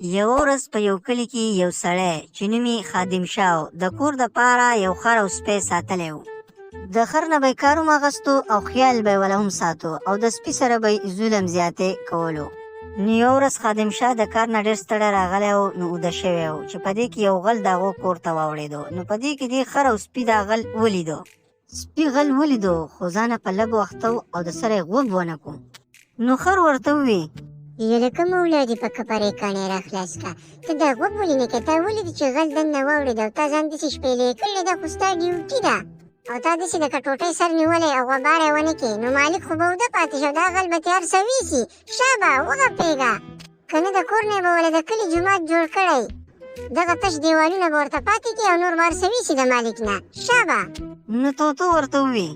یو ورځ په یو کلي کې یو سړی چې نوم یې خادم شاه و، د کور دپاره یو خر او سپی ساتلی و. د خر نه به یې کار هم اخیستو او خیال به یې وله هم ساتو او د سپي سره به یې ظلم زیاتې کولو. نو یوه ورځ خادم شاه د کار نه ډېر ستړی راغلی و، نو اوده شوی و چې په دې کې یو غل د هغو کور ته واوړېدو. نو په دې کې دې خر او سپي دا غل ولیدو. سپي غل ولیدو خو ځانه په لږ وخته و او د سره یې غوږ ونه کړو. نو خر ورته ووی یلکه مولا دې په کپرې کاڼې راخلاص کړه. ته دا غوږ ولې نه کړې؟ تا ولیدې چې غل دننه واوړېد او تا ځان داسې شپېلې کړې ده، خو ستا ډیوټي ده او تا داسې د کټوټۍ سر نیولی او غبار یې ونه کړې، نو مالک خو به اوده پاتې شو. دا غل به تې هر څه ویسي. شابه وغپېږه، که نه د کور نه به وله د کلي جومات جوړ کړی، دغه تش دیوالونه به ورته پاتې کړي او نور به هر څه ویسي د مالک نه. شابه. نو طوطو ورته ووی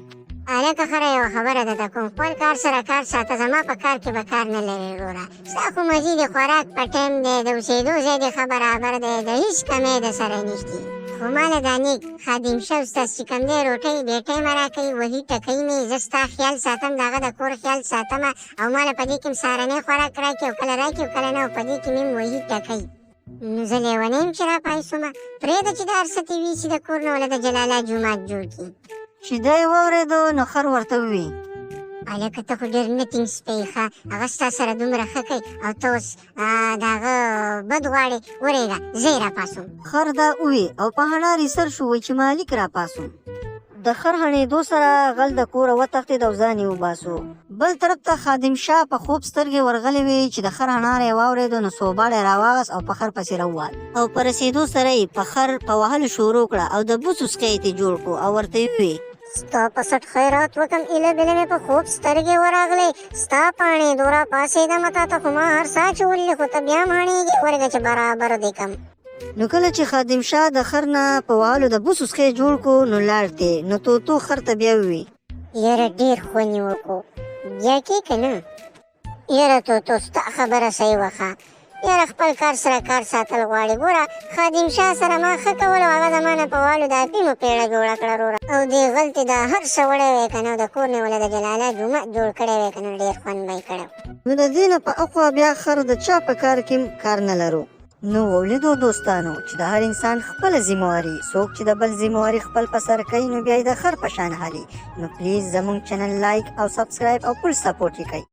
هلکه خره یوه خبره درته کوم، خپل کار سره کار ساته، زما په کار کې به کار نه لرې وروره. ستا خو مزې د خوراک په ټایم دی، د اوسېدو ځای دې ښه برابر دی، د هېڅ کمی د سره نشتي. خو ما له دا نیک خادم شاه استاد چې کوم دی روټۍ بې ټایمه راکوي، وهي ټکوي مې، زه ستا خیال ساتم، د هغه د کور خیال ساتمه او ما له په دې کې هم سهارنی خوراک راکړي او کله راکړي او کله نه، او په دې کې مې هم وهي ټکوي. نو زه لیونی یم چې راپای سومه، پرېږده چې د هر څه تې ویسي د کور نه وله د جلاله جومات جوړ کړي. چې دا یې واورېدو نو خر ورته ووی هلکه ته خو ډېر نتینګ سپی ښه، هغه ستا سره دومره ښه کوي او ته اوس د هغه بد غواړې، ورېږه زه یې راپاسوم. خر دا ووی او په هنار یې سر شو، وایي چې مالک راپاسوم. د خر هڼېدو سره غل د کوره وتښتېد او ځان یې وباسو. بل طرف ته خادم شاه په خوب سترګې ورغلې وې چې د خر هنار یې واورېدو، نو سوباړ یې راواغست او په خر پسې راووت او په رسېدو سره یې په خر په وهلو شروع کړه او د بوسو سکی یې ترې جوړ کړو او ورته یې وویې ستا په سټ خیرات وکم، ایله بېله مې په خوب سترګې ورغلې، ستا په هڼېدو راپاڅېدمه، تا ته خو ما هر سا اچولې، خو ته بیا هم هڼېږې، ورېږه چې برابر دې کړم. نو کله چې خادم شاه د خر نه په وهلو د بوسو سکی جوړ کړو نو لاړ تې. نو طوطو خر ته بیا ووی یاره ډېر خوند یې وکړو، بیا کې که نه؟ یاره طوطو ستا خبره صحیح وه ښه، یاره خپل کار سره کار ساتل غواړي. ګوره خادم شاه سره ما ښه کول او هغه زما نه په والو د اپیمو پیړه جوړه کړه وروره، او دې غل ته دا هر څه وړی وی که نه، او د کور نه وله د جلاله جومات جوړ کړی وی که نه، ډېر خوند به یې کړی. نو د دې نه په اخوا بیا خر د چا په کار کې کار نه لرو. نو ولیدو دوستانو چې د هر انسان خپله ذمهواري، څوک چې د بل ذمهواري خپل په سر کوي نو بیا یې د خر په شان حالي. نو پلیز زموږ چینل لایک او سبسکرایب او فل سپورټ یې کوئ.